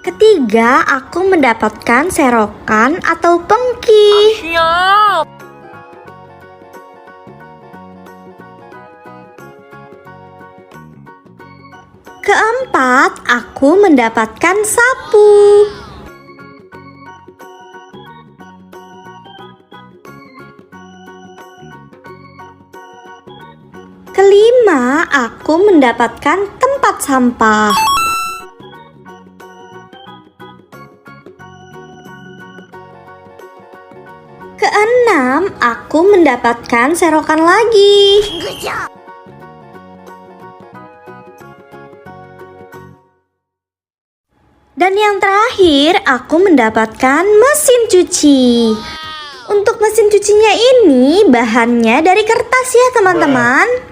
Ketiga, aku mendapatkan serokan atau pengki. Siap. Keempat, aku mendapatkan sapu. Kelima, aku mendapatkan tempat sampah. Keenam, aku mendapatkan serokan lagi. Dan yang terakhir, aku mendapatkan mesin cuci. Untuk mesin cucinya ini bahannya dari kertas ya teman-teman.